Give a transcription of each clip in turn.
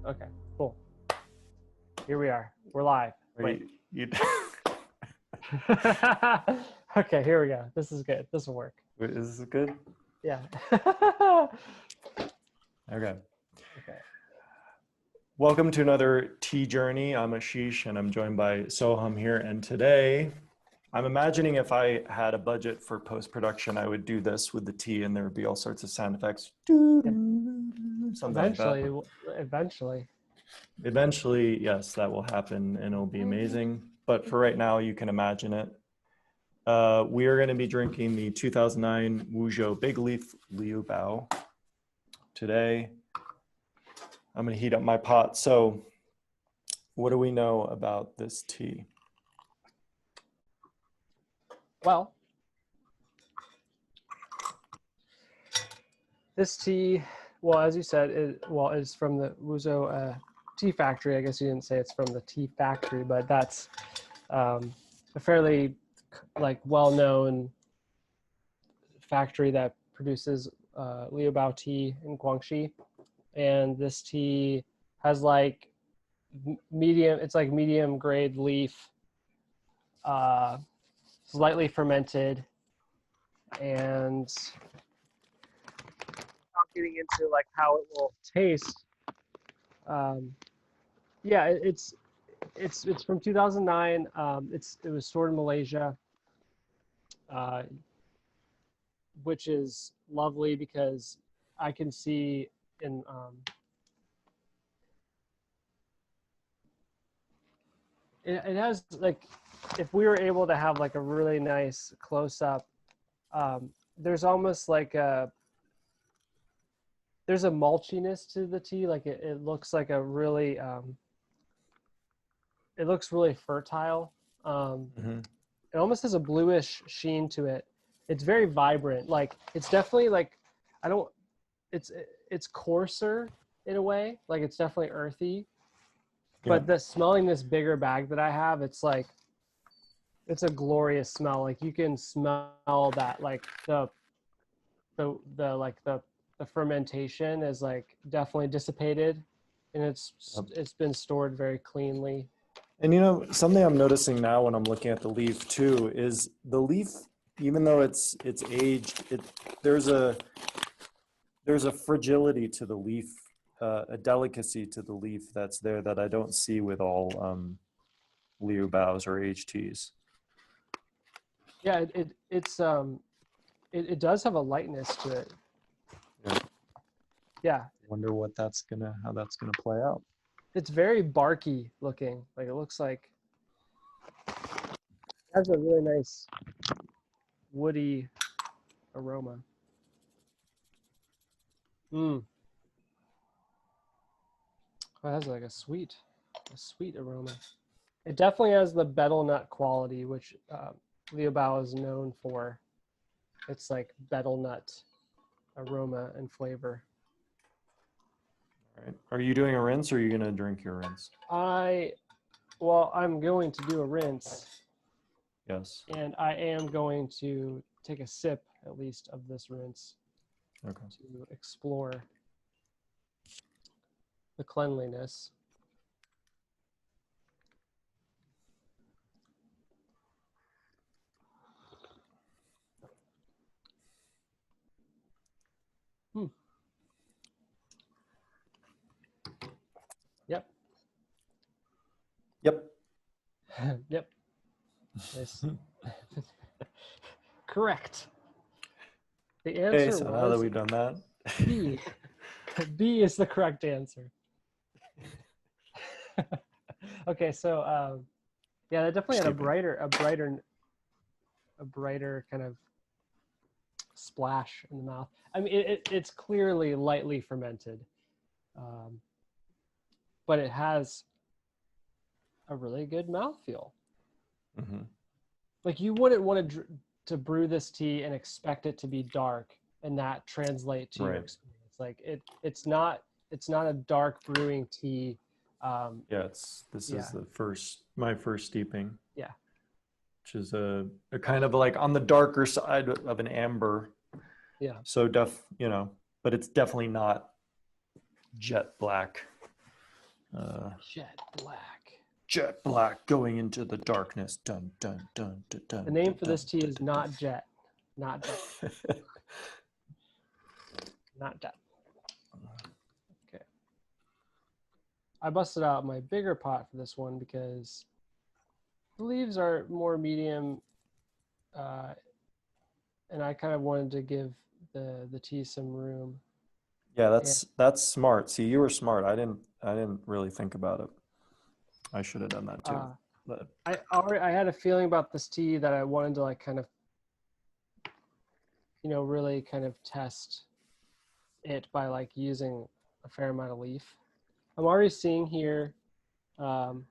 Okay, cool. Here we are. We're live. Wait. Okay, here we go. This is good. This will work. Wait, is this good? Yeah. Okay. Okay. Welcome to another tea journey. I'm Ashish and I'm joined by Soham here. And today, I'm imagining if I had a budget for post-production, I would do this with the tea and there would be all sorts of sound effects. Something like that. Eventually, yes, that will happen and it'll be amazing. But for right now, you can imagine it. We are going to be drinking the 2009 Wuzhou Big Leaf Liu Bao today. I'm going to heat up my pot. So what do we know about this tea? Well, this tea, well, as you said, it's from the Wuzhou tea factory. I guess you didn't say it's from the tea factory, but that's a fairly well-known factory that produces Liu Bao tea in Guangxi. And this tea has medium grade leaf, slightly fermented, and not getting into how it will taste. Yeah, it's from 2009. It was stored in Malaysia, which is lovely because I can see in it has if we were able to have a really nice close up, there's almost there's a mulchiness to the tea. It looks like a really it looks really fertile. It almost has a bluish sheen to it. It's very vibrant. It's definitely it's coarser in a way. It's definitely earthy. Yeah. But smelling this bigger bag that I have, it's it's a glorious smell. You can smell that the fermentation is definitely dissipated, and it's been stored very cleanly. And something I'm noticing now when I'm looking at the leaf too is the leaf, even though it's aged, there's a fragility to the leaf, a delicacy to the leaf that's there that I don't see with all Liu Baos or HTs. Yeah, it does have a lightness to it. Yeah. Wonder how that's gonna play out. It's very barky looking. It looks like it has a really nice woody aroma. Oh, it has a sweet aroma. It definitely has the betel nut quality, which Liu Bao is known for. It's betel nut aroma and flavor. All right. Are you doing a rinse or are you going to drink your rinse? I'm going to do a rinse. Yes. And I am going to take a sip, at least, of this rinse. Okay. To explore the cleanliness. Yep. Yep. Nice. Correct. The answer so now that we've done that, B. B is the correct answer. Okay, so yeah, that definitely had a brighter kind of splash in the mouth. I mean, it's clearly lightly fermented, but it has a really good mouthfeel. You wouldn't want to brew this tea and expect it to be dark and that translate to your experience. It's not a dark brewing tea. This is my first steeping. Yeah. Which is a kind of on the darker side of an amber. Yeah. So but it's definitely not jet black. Jet black. Jet black going into the darkness. Dun, dun, dun, dun, dun, The name dun, for dun, this tea is not jet. Not jet. Not jet. Okay. I busted out my bigger pot for this one because the leaves are more medium, and I kind of wanted to give the tea some room. Yeah, that's smart. See, you were smart. I didn't really think about it. I should have done that too. But I had a feeling about this tea that I wanted to like kind of, really kind of test it by like using a fair amount of leaf. I'm already seeing here after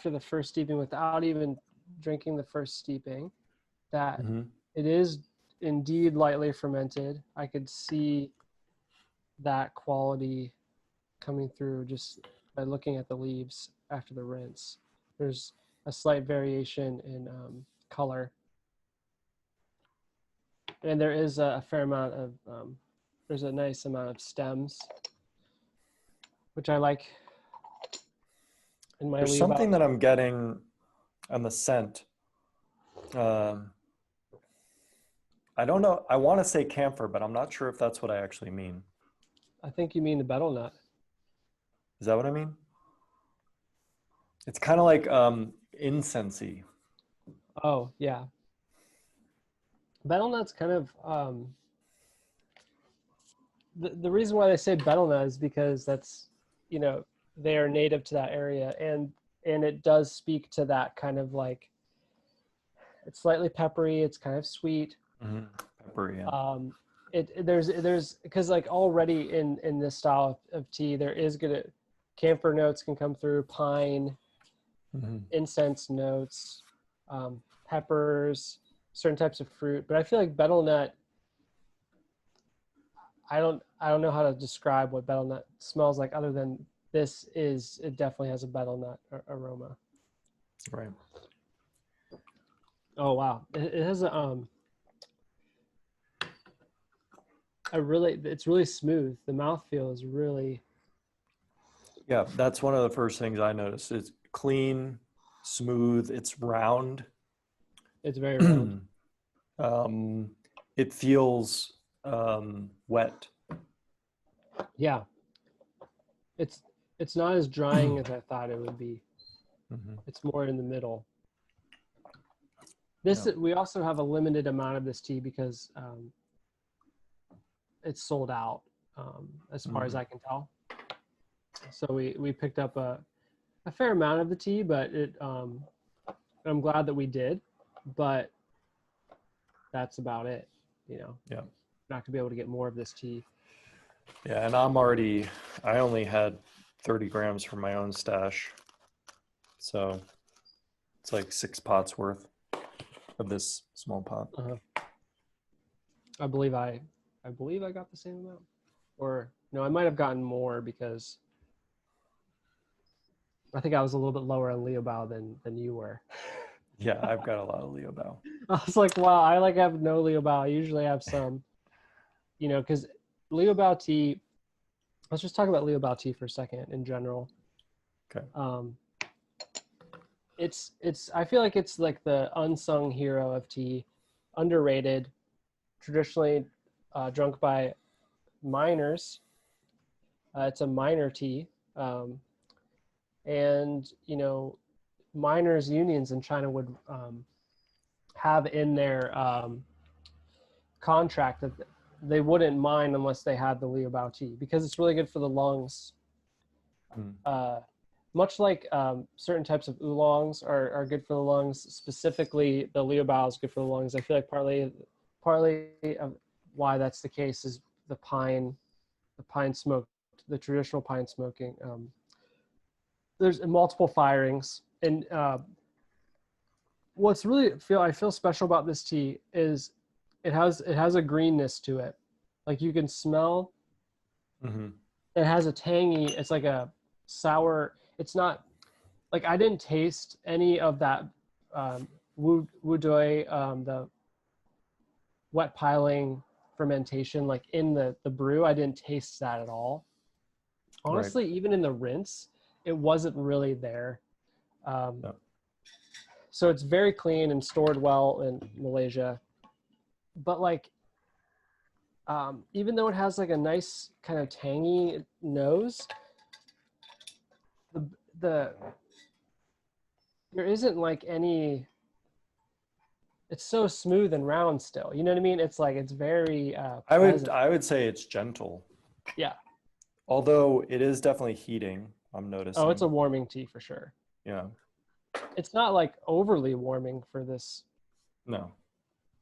the first steeping, without even drinking the first steeping, that it is indeed lightly fermented. I could see that quality coming through just by looking at the leaves after the rinse. There's a slight variation in color, and there is a fair amount of there's a nice amount of stems, which I like in my there's Liu something Bao. that I'm getting on the scent. I don't know. I want to say camphor, but I'm not sure if that's what I actually mean. I think you mean the betel nut. Is that what I mean? It's kind of like incensey. Oh yeah, betel nut's kind of the reason why they say betel nut is because that's they are native to that area, and it does speak to that kind of like, it's slightly peppery, it's kind of sweet. Peppery, yeah. There's because like already in this style of tea there is good camphor notes can come through, pine, incense notes, peppers, certain types of fruit, but I feel like betel nut, I don't know how to describe what betel nut smells like other than it definitely has a betel nut aroma. Right. Oh wow, it has it's really smooth. The mouthfeel is really, Yeah, that's one of the first things I noticed. It's clean, smooth, it's round. it's very round. It feels wet. Yeah, it's not as drying as I thought it would be. It's more in the middle. We also have a limited amount of this tea because it's sold out, as far as I can tell. So we picked up a fair amount of the tea, but I'm glad that we did, but that's about it. Yeah. Not gonna be able to get more of this tea. Yeah, and I only had 30 grams from my own stash. So it's like 6 pots worth of this small pot. I believe I got the same amount, or no, I might have gotten more because I think I was a little bit lower on Liu Bao than you were. Yeah, I've got a lot of Liu Bao. I was like, wow, I like have no Liu Bao. I usually have some, because Liu Bao tea. Let's just talk about Liu Bao tea for a second in general. Okay. I feel like it's like the unsung hero of tea, underrated, traditionally drunk by miners. It's a miner tea, and miners unions in China would have in their contract that they wouldn't mine unless they had the Liu Bao tea because it's really good for the lungs. Much like certain types of oolongs are good for the lungs, specifically the Liu Bao is good for the lungs. I feel like partly of why that's the case is the pine smoke, the traditional pine smoking. There's multiple firings, and what's really I feel special about this tea is it has a greenness to it. Like you can smell. It has a tangy. It's like a sour. It's not like I didn't taste any of that Wuzhou, the wet piling fermentation, like in the brew. I didn't taste that at all. honestly, even in the rinse, it wasn't really there. No. So it's very clean and stored well in Malaysia. But like, even though it has like a nice kind of tangy nose, the there isn't like any. It's so smooth and round still. You know what I mean? It's like it's very pleasant. I would say it's gentle. Yeah. Although it is definitely heating, I'm noticing. Oh, it's a warming tea for sure. Yeah. It's not like overly warming for this. No.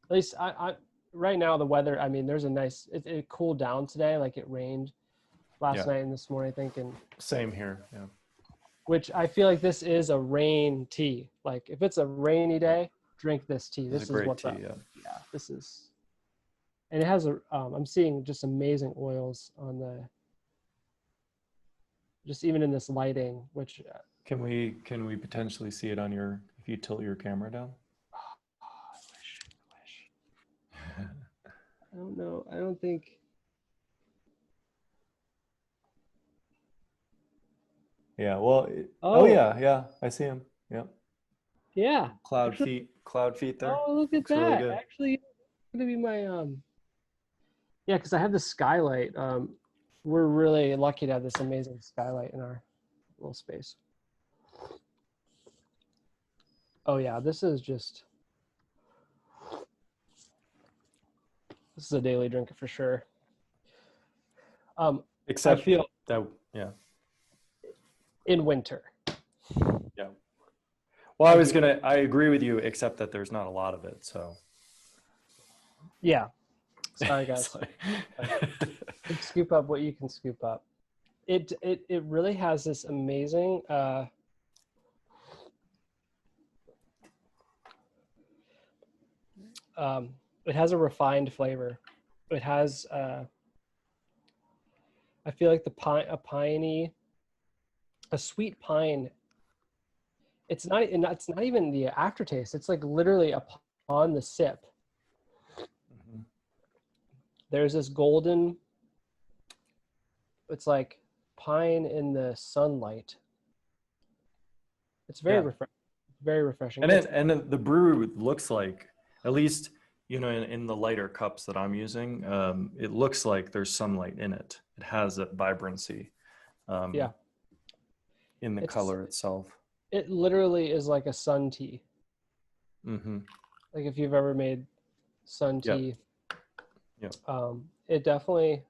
At least I right now the weather. I mean, there's a nice. It cooled down today. Like it rained last night and this morning, I think. And same here. Yeah. which I feel like this is a rain tea. Like if it's a rainy day, drink this tea. This is what tea, yeah. This is, and it has a. I'm seeing just amazing oils on the. Just even in this lighting, which. Can we potentially see it on your if you tilt your camera down? Oh, I wish. I don't know. I don't think. Yeah. Well. Yeah. I see him. Yeah. Yeah. Cloud feet there. Oh, look at Looks that. really good. Actually, it's gonna be my Yeah, because I have the skylight. We're really lucky to have this amazing skylight in our little space. Oh yeah, this is a daily drinker for sure. Except I feel that, yeah. in winter. Yeah. Well, I agree with you, except that there's not a lot of it, so. Yeah. Sorry, guys. Scoop up what you can scoop up. It really has this amazing it has a refined flavor. It has I feel like a sweet pine. It's not even the aftertaste. It's like literally upon the sip. Mm-hmm. There's this golden. It's like pine in the sunlight. It's very very refreshing. And the brew looks like, at least in the lighter cups that I'm using, it looks like there's sunlight in it. It has a vibrancy. In the color itself. It literally is like a sun tea. Mm-hmm. Like if you've ever made sun tea. Yep. It definitely.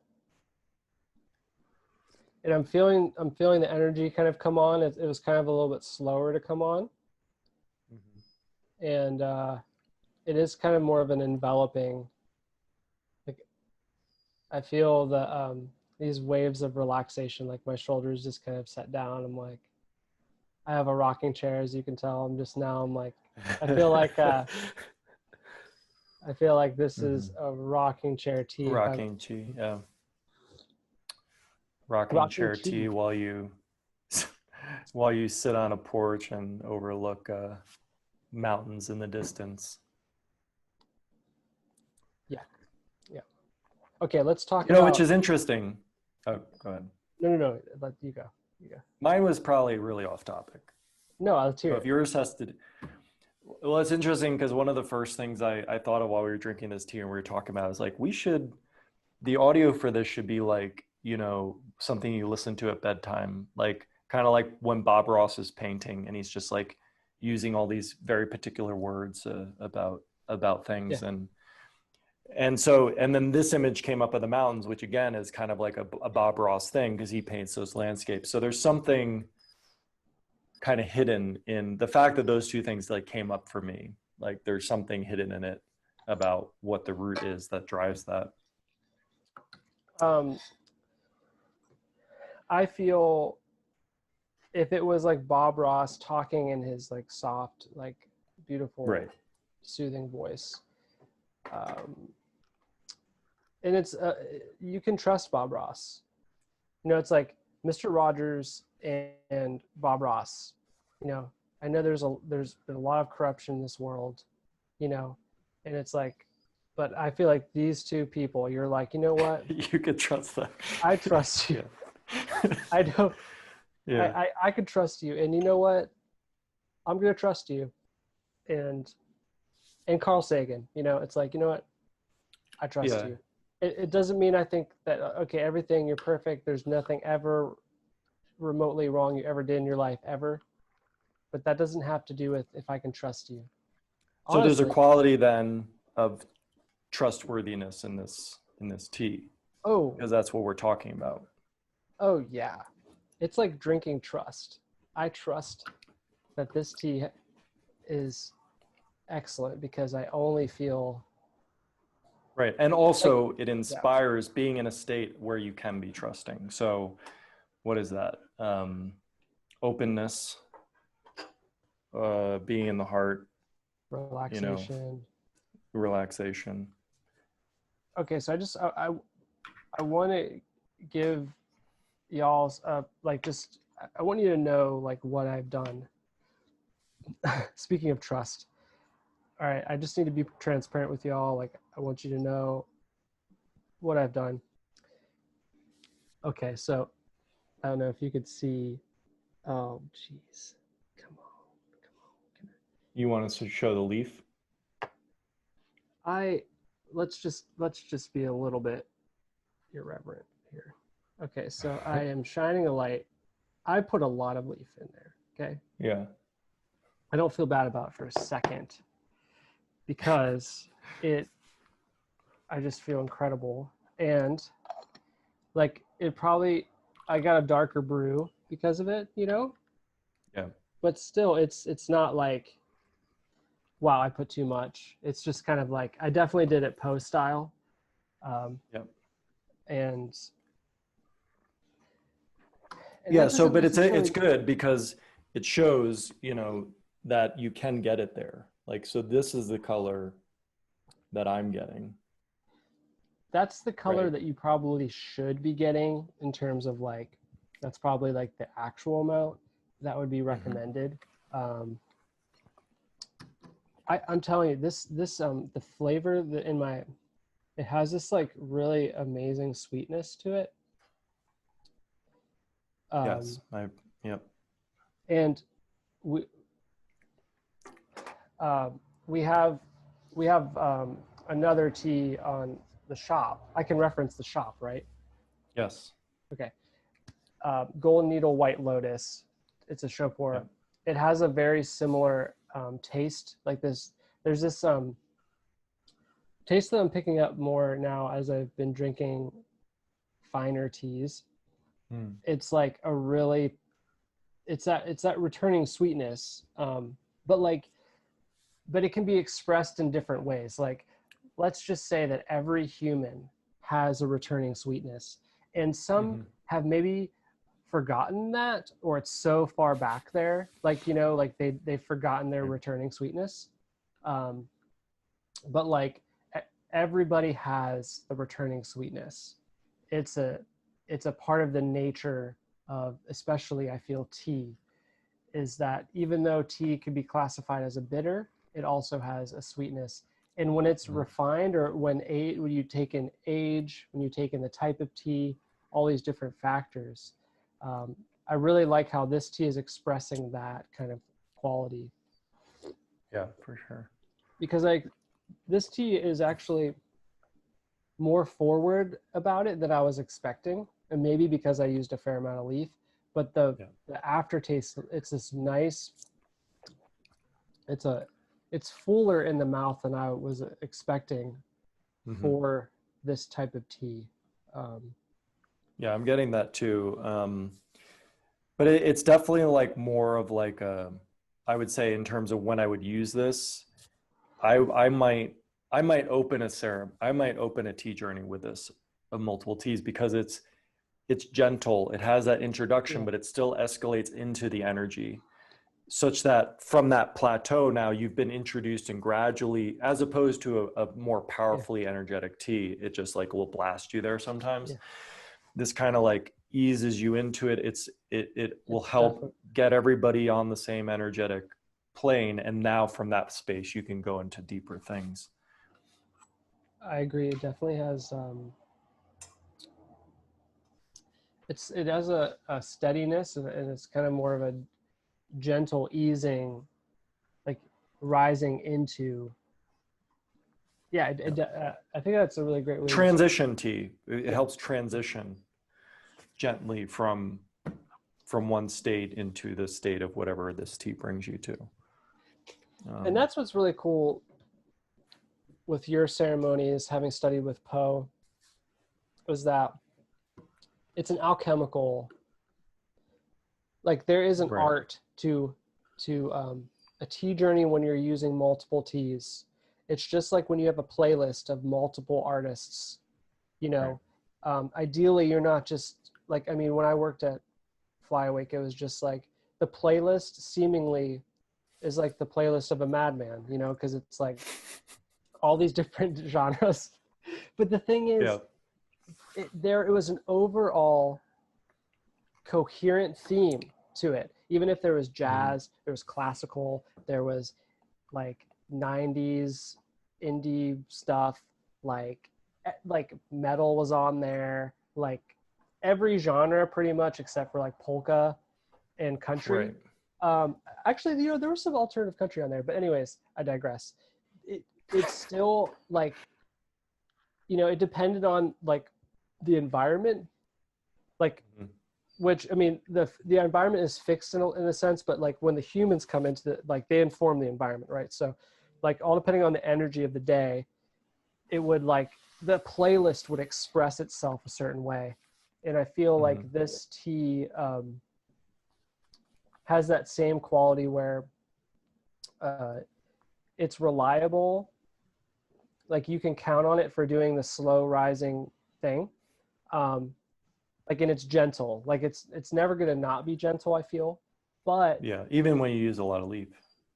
And I'm feeling the energy kind of come on. It was kind of a little bit slower to come on. Mm-hmm. And it is kind of more of an enveloping. Like I feel these waves of relaxation, like my shoulders just kind of set down. I'm like, I have a rocking chair, as you can tell. I'm like, I feel like this is a rocking chair tea. Rocking tea, yeah. Rocking chair tea while you sit on a porch and overlook mountains in the distance. Yeah. Okay, let's talk about. Which is interesting. Oh, go ahead. No. Let you go. Mine was probably really off topic. No, let's hear it. If yours has to. Well, it's interesting because one of the first things I thought of while we were drinking this tea and we were talking about is like, the audio for this should be like, something you listen to at bedtime, like kind of like when Bob Ross is painting and he's just like using all these very particular words about things. Yeah. And then this image came up of the mountains, which again is kind of like a Bob Ross thing because he paints those landscapes. So there's something kind of hidden in the fact that those two things like came up for me. Like there's something hidden in it about what the root is that drives that. I feel if it was like Bob Ross talking in his like soft, like beautiful, soothing voice, and it's you can trust Bob Ross. It's like Mr. Rogers and Bob Ross. I know there's been a lot of corruption in this world, and it's like, but I feel like these two people, you're like, you know what? You could trust them. I trust you. I don't. Yeah. I could trust you, and you know what? I'm gonna trust you, and Carl Sagan. You know, it's like, you know what? I trust Yeah. you. It doesn't mean I think that okay, everything you're perfect. There's nothing ever remotely wrong you ever did in your life ever, but that doesn't have to do with if I can trust you. So there's a Honestly. quality then of trustworthiness in this tea, Oh, because that's what we're talking about. oh yeah. It's like drinking trust. I trust that this tea is excellent because I only feel Right. And like, also it yeah. inspires being in a state where you can be trusting. So what is that? Openness, being in the heart, you know, Relaxation. relaxation. Okay, so I want to give y'all like just I want you to know like what I've done. Speaking of trust, all right, I just need to be transparent with y'all. Like I want you to know what I've done. Okay, so I don't know if you could see. Oh, jeez, come on. You want us to show the leaf? I let's just be a little bit irreverent here. Okay, so I am shining a light. I put a lot of leaf in there. Okay, Yeah. I don't feel bad about it for a second because it I just feel incredible. And like it probably I got a darker brew because of it, you know? Yeah. But still it's not like wow, I put too much. It's just kind of like I definitely did it post style. Um, Yeah. and Yeah. that So, doesn't but it's necessarily good because it shows, you know, that you can get it there. Like, so this is the color that I'm getting. that's the color Right. that you probably should be getting in terms of like that's probably like the actual amount that would be Mm-hmm. recommended. Um, I'm telling you, this the flavor that in my it has this like really amazing sweetness to it. Yes. Um, Yep. and we uh, we have we have another tea on the shop. I can reference the shop, right? Yes. Okay. Golden Needle White Lotus. It's a show pour. Yep. It has a very similar taste. Like this, there's this taste that I'm picking up more now as I've been drinking finer teas. Mm. It's like a really, it's that returning sweetness, but like, but it can be expressed in different ways. Like, let's just say that every human has a returning sweetness, and some Mm-hmm. have maybe forgotten that, or it's so far back there, like you know, like they've forgotten their Right. returning sweetness. Um, but like everybody has the returning sweetness. It's a it's a part of the nature of especially I feel tea is that even though tea could be classified as a bitter, it also has a sweetness. And when it's Mm. refined or when you take in age, when you take in the type of tea, all these different factors, um, I really like how this tea is expressing that kind of quality Yeah, for sure. because like this tea is actually more forward about it than I was expecting, and maybe because I used a fair amount of leaf. But Yeah. the aftertaste, it's this nice. It's a it's fuller in the mouth than I was expecting Mm-hmm. for this type of tea. Um, Yeah, I'm getting that too. But it's definitely like more of like a, I would say in terms of when I would use this, I might open a serum. I might open a tea journey with this of multiple teas because it's gentle. It has that introduction, yeah, but it still escalates into the energy such that from that plateau now you've been introduced and gradually, as opposed to a more yeah, powerfully energetic tea, it just like will blast you there sometimes. yeah. This kind of like eases you into it. It will It's help definitely. get everybody on the same energetic plane, and now from that space you can go into deeper things. I agree. It definitely has. it has a steadiness, and it's kind of more of a gentle easing, like rising into. Yeah, I think that's a really great way to describe. Transition tea. It helps transition gently from one state into the state of whatever this tea brings you to. And that's what's really cool with your ceremonies, having studied with Poe, was that it's an alchemical, like there is an Right. art to a tea journey when you're using multiple teas. It's just like when you have a playlist of multiple artists, you know. Ideally you're not just like, I mean, when I worked at Flyawake, it was just like the playlist seemingly is like the playlist of a madman, you know, because it's like all these different genres. But the thing is, Yeah. it was an overall coherent theme to it. Even if there was jazz, there was classical, there was like 90s indie stuff, like metal was on there, like every genre pretty much except for like polka and country. Right. Actually, you know, there was some alternative country on there, but anyways, I digress. It's still like, you know, it depended on like the environment, like which, I mean, the environment is fixed in a sense, but like when the humans come into the, like they inform the environment, right? So like all depending on the energy of the day, it would like, the playlist would express itself a certain way. And I feel like this tea has that same quality where it's reliable. Like you can count on it for doing the slow rising thing. Like, and it's gentle. Like it's never going to not be gentle, I feel. But Yeah, even when you use a lot of leaf.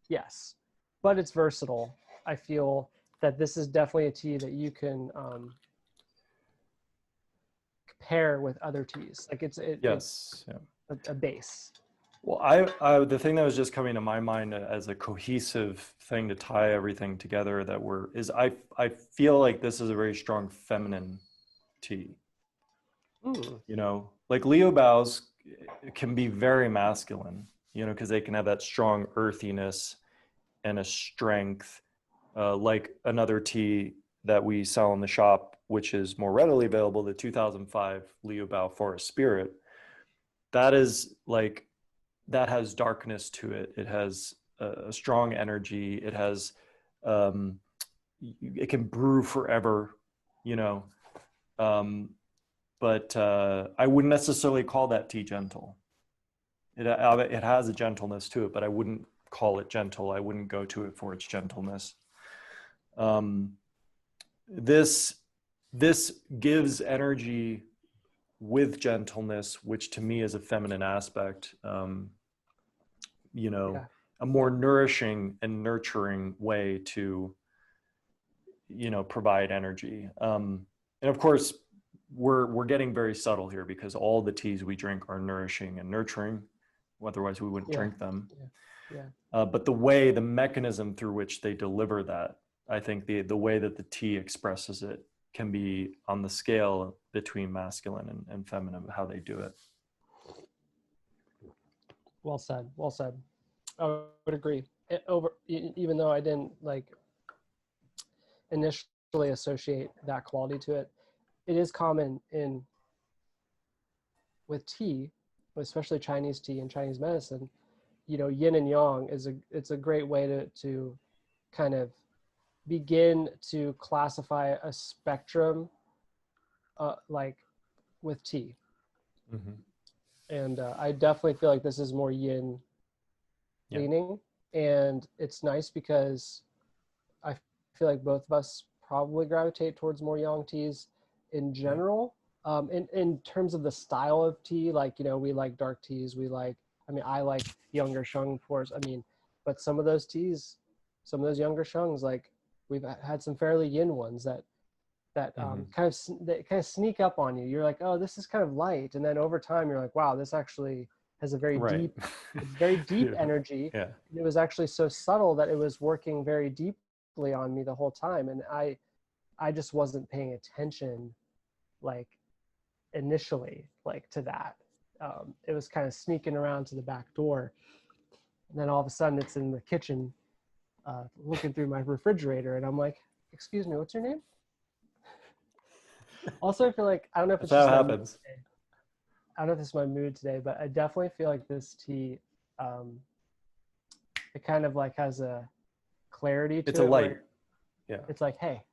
yes, but it's versatile. I feel that this is definitely a tea that you can pair with other teas. Like it's Yes. Yeah. a base. Well, the thing that was just coming to my mind as a cohesive thing to tie everything together I feel like this is a very strong feminine tea. You know, like Liu Bao's can be very masculine, you know, because they can have that strong earthiness and a strength, like another tea that we sell in the shop, which is more readily available, the 2005 Liu Bao Forest Spirit. That is like, that has darkness to it. It has a strong energy. It has, it can brew forever, you know. But I wouldn't necessarily call that tea gentle. It has a gentleness to it, but I wouldn't call it gentle. I wouldn't go to it for its gentleness. This gives energy with gentleness, which to me is a feminine aspect. You know, a more nourishing and nurturing way to, you know, provide energy. And of course, we're getting very subtle here because all the teas we drink are nourishing and nurturing. Otherwise, we wouldn't drink them. But the mechanism through which they deliver that, I think the way that the tea expresses it can be on the scale between masculine and feminine, how they do it. Well said. Well said. I would agree. Even though I didn't like initially associate that quality to it, it is common with tea, especially Chinese tea and Chinese medicine. You know, yin and yang it's a great way to kind of begin to classify a spectrum, like with tea. And I definitely feel like this is more yin leaning, and it's nice because I feel like both of us probably gravitate towards more yang teas in general. In terms of the style of tea, like, you know, we like dark teas, I like younger shung pours. I mean, but some of those teas, some of those younger shungs, like we've had some fairly yin ones that kind of sneak up on you. You're like, oh, this is kind of light, and then over time you're like, wow, this actually has a very deep, very deep energy. And it was actually so subtle that it was working very deeply on me the whole time, and I just wasn't paying attention, like initially, like to that. It was kind of sneaking around to the back door, and then all of a sudden it's in the kitchen, looking through my refrigerator, and I'm like, "Excuse me, what's your name?" Also, I feel like I don't know if it's That's just how it my mood happens. today. I don't know if it's my mood today, but I definitely feel like this tea, it kind of like has a clarity to It's a it. light. Where Yeah. it's like, hey,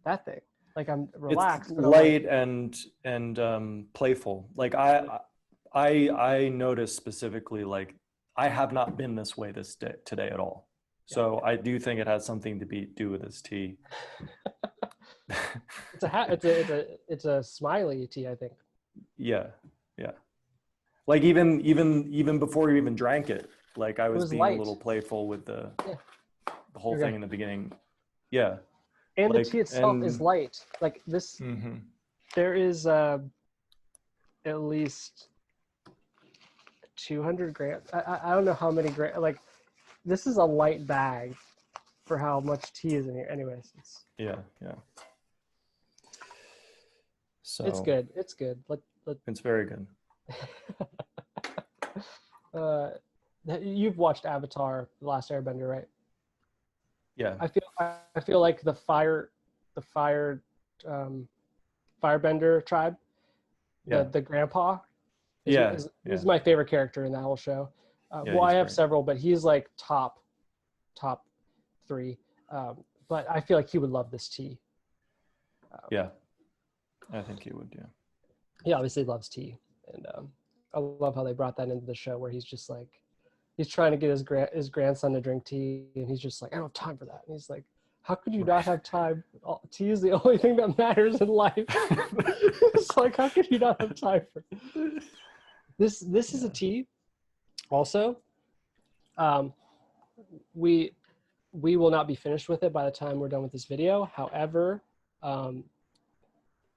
that thing. Like I'm It's relaxed, but I'm light like, and playful. Like I noticed specifically, like I have not been this way today at all. So I do think it has something to do with this tea. it's a smiley tea, I think. Yeah, yeah. Like even before you even drank it, like I It was was being a light. little playful with the Yeah. whole Okay. thing in the beginning. Yeah, And the like tea itself is light. Like this, mhm. there is at least 200 grams. I don't know how many grams. Like this is a light bag for how much tea is in here. Anyways, Yeah, yeah. So it's good. It's good. it's very good. uh, you've watched Avatar: The Last Airbender, right? Yeah, I feel like the fire firebender tribe, yeah, the grandpa yeah, is yeah, my favorite character in that whole show. yeah. Well, I He's have great. several, but he's like top 3. But I feel like he would love this tea. Yeah, I think he would. Yeah. He obviously loves tea, and I love how they brought that into the show where he's just like he's trying to get his grandson to drink tea, and he's just like, I don't have time for that. And he's like, how could you not have time? Tea is the only thing that matters in life. It's like, how could you not have time for this? This is a tea. Also, we will not be finished with it by the time we're done with this video. However,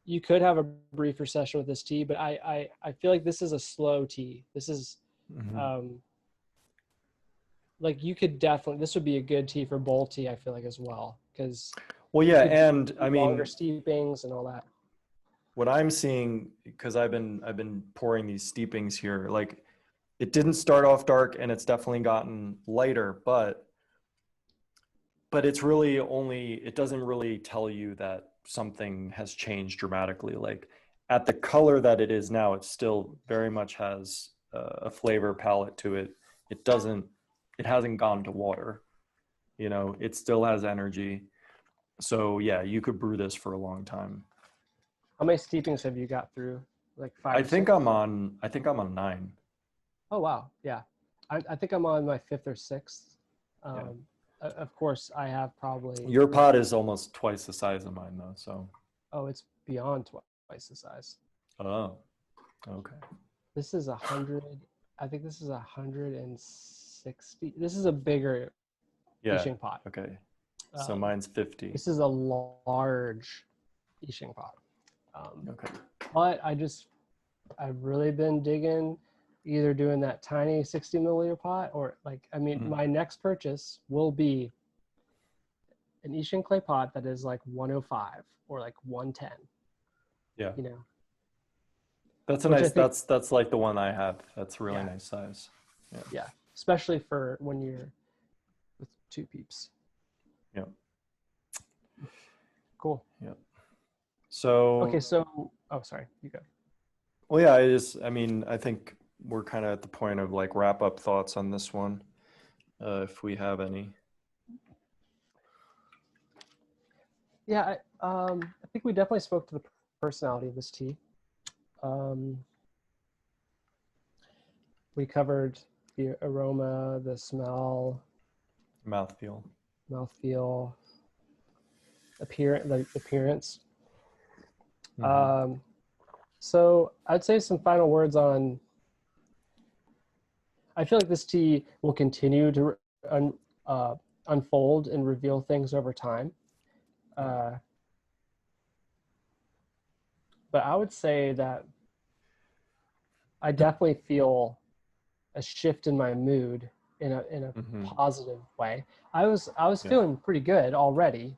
you could have a briefer session with this tea, but I feel like this is a slow tea. This is like you could definitely, this would be a good tea for bowl tea, I feel like, as well, because Well, yeah, and I longer mean, steepings and all that. what I'm seeing, because I've been pouring these steepings here, like it didn't start off dark, and it's definitely gotten lighter, but it's really only, it doesn't really tell you that something has changed dramatically. Like at the color that it is now, it still very much has a flavor palette to it. It hasn't gone to water, you know, it still has energy. So yeah, you could brew this for a long time. How many steepings have you got through? Like 5 I or think 6? I think I'm on 9. Oh, wow. Yeah. I think I'm on my 5th or 6th. Yeah. Of course, I have probably, Your pot is almost twice the size of mine though, so. oh, it's beyond twice the size. Oh, okay. This is 100. I think this is 160. This is a bigger Yeah, Ishing pot. okay. So mine's 50. This is a large Ishing pot. Okay. But I've really been digging either doing that tiny 60 milliliter pot or like, I mean, my next purchase will be an Ishing clay pot that is like 105 or like 110. Yeah. You know, That's a which I nice, think, that's like the one I have. That's a really Yeah. nice size. Yeah. yeah, especially for when you're with 2 peeps. Yeah. Cool. Yeah. So, Okay, so, oh, sorry, you go. well, yeah, I mean, I think we're kind of at the point of like wrap up thoughts on this one, if we have any. Yeah, I think we definitely spoke to the personality of this tea. We covered the aroma, the smell, Mouthfeel. mouthfeel, the appearance. Mhm. So I'd say some final words on. I feel like this tea will continue to unfold and reveal things over time. But I would say that I definitely feel a shift in my mood in a positive way. I was feeling pretty good already,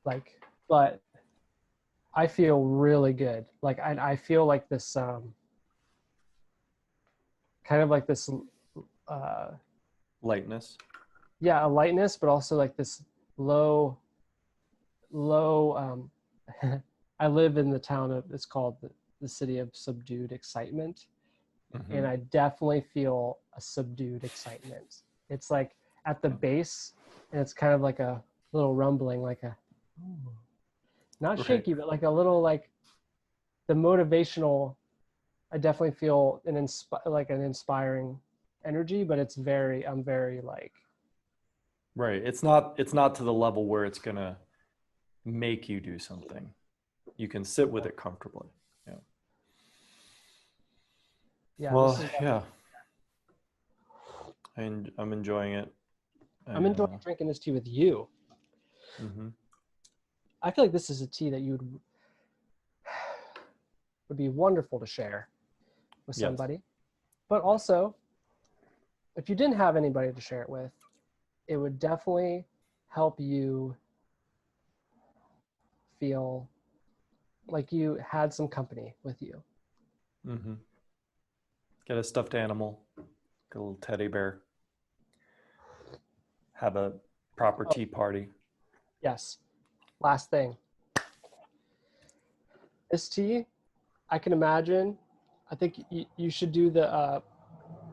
like, but I feel really good. Like I feel like this kind of like this Lightness. yeah, a lightness, but also like this low I live in the town of, it's called the city of subdued excitement. Mm-hmm. And I definitely feel a subdued excitement. It's like at the base, and it's kind of like a little rumbling, like a, not shaky, but like a little, like the motivational. I definitely feel like an inspiring energy, but I'm very like, Right. It's not to the level where it's gonna make you do something. You can sit with it comfortably. Yeah. yeah. Well, yeah. And I'm enjoying it. I'm enjoying drinking this tea with you. Mm-hmm. I feel like this is a tea that would be wonderful to share with somebody. But also, if you didn't have anybody to share it with, it would definitely help you feel like you had some company with you. Mm-hmm. Get a stuffed animal, get a little teddy bear, have a proper tea party. Yes. Last thing. This tea, I can imagine, I think you should do the,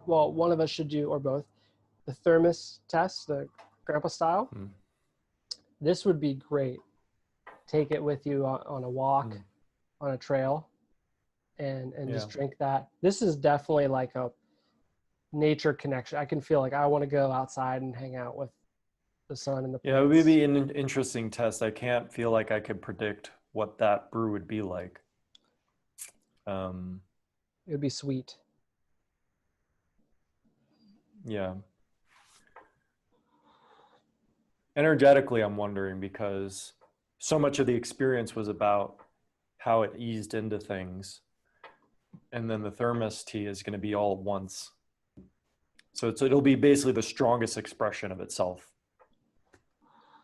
well, one of us should do, or both, the thermos test, the grandpa style. Mm. This would be great. Take it with you on a walk, on a trail, and just drink that. This is definitely like a nature connection. I can feel like I want to go outside and hang out with the sun and the plants. Yeah, it would be an interesting test. I can't feel like I could predict what that brew would be like. It would be sweet. Yeah. Energetically, I'm wondering, because so much of the experience was about how it eased into things. And then the thermos tea is going to be all at once. So it'll be basically the strongest expression of itself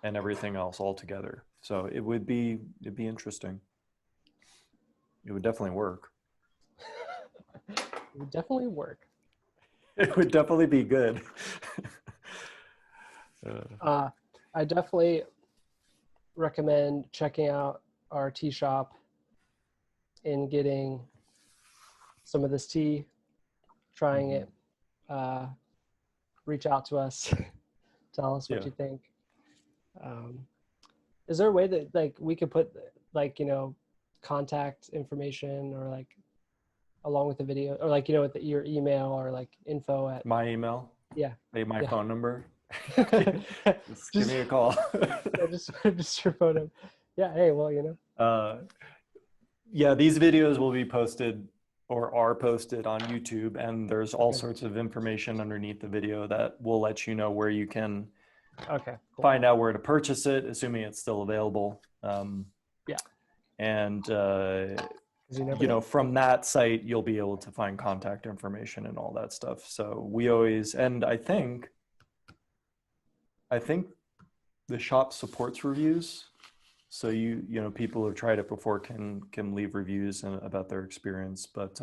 and everything else all together. So it'd be interesting. It would definitely work. It would definitely work. It would definitely be good. I definitely recommend checking out our tea shop and getting some of this tea, trying it. Reach out to us, tell us what you think. Is there a way that like we could put like, you know, contact information or like along with the video, or like, you know, with your email or like info at my email? Yeah. My phone number? just give me a call. Yeah, just your photo. Yeah. Hey, well, you know. Yeah, these videos will be posted or are posted on YouTube, and there's all sorts of information underneath the video that will let you know where you can find out where to purchase it, assuming it's still available. Yeah. And you know, from that site, you'll be able to find contact information and all that stuff. So we always, and I think the shop supports reviews. So you know, people who've tried it before can leave reviews about their experience. But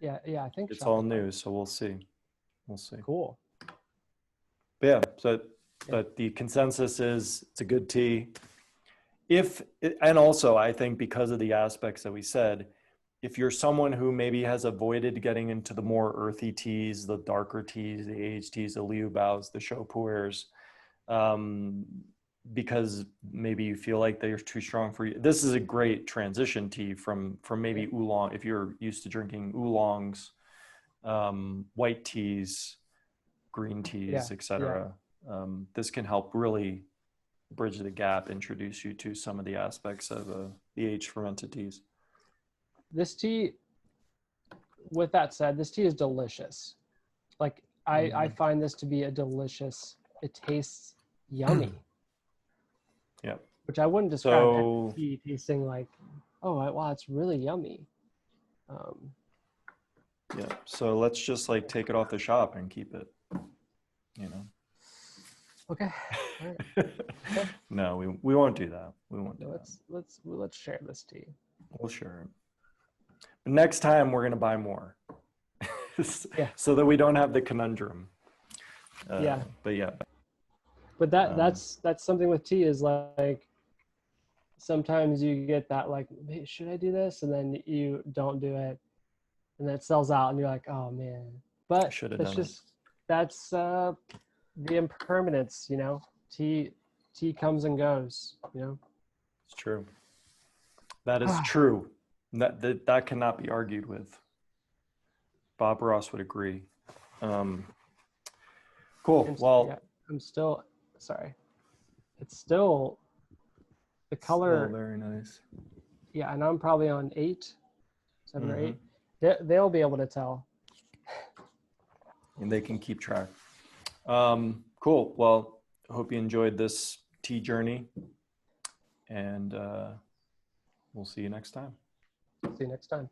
yeah, I think it's all new, so we'll see. Cool. But yeah, but the consensus is it's a good tea. And also I think because of the aspects that we said, if you're someone who maybe has avoided getting into the more earthy teas, the darker teas, the aged teas, the Liu Baos, the Shou Pu'ers, because maybe you feel like they're too strong for you, this is a great transition tea from maybe oolong. If you're used to drinking oolongs, white teas, green teas, etc. This can help really bridge the gap, introduce you to some of the aspects of the aged fermented teas. This tea, with that said, this tea is delicious. Like I find this to be a delicious, it tastes yummy. Yeah. Which I wouldn't describe tea tasting like, oh, wow, it's really yummy. Yeah. So let's just like take it off the shop and keep it, you know. Okay. All right. Okay. No, we won't do that. We won't do that. Let's share this tea. We'll share it. But next time we're gonna buy more, Yeah. so that we don't have the conundrum. Yeah. But yeah. But that's something with tea is like sometimes you get that like, hey, should I do this? And then you don't do it, and then it sells out, and you're like, oh man. But Should have that's done just that's the impermanence, you know. Tea comes and goes, you know. It's true. That is true. That cannot be argued with. Bob Ross would agree. Cool. Well, yeah, I'm still sorry. It's still the color. Still very nice. Yeah, and I'm probably on 7 or 8. They'll be able to tell. And they can keep track. Cool. Well, I hope you enjoyed this tea journey, and we'll see you next time. See you next time.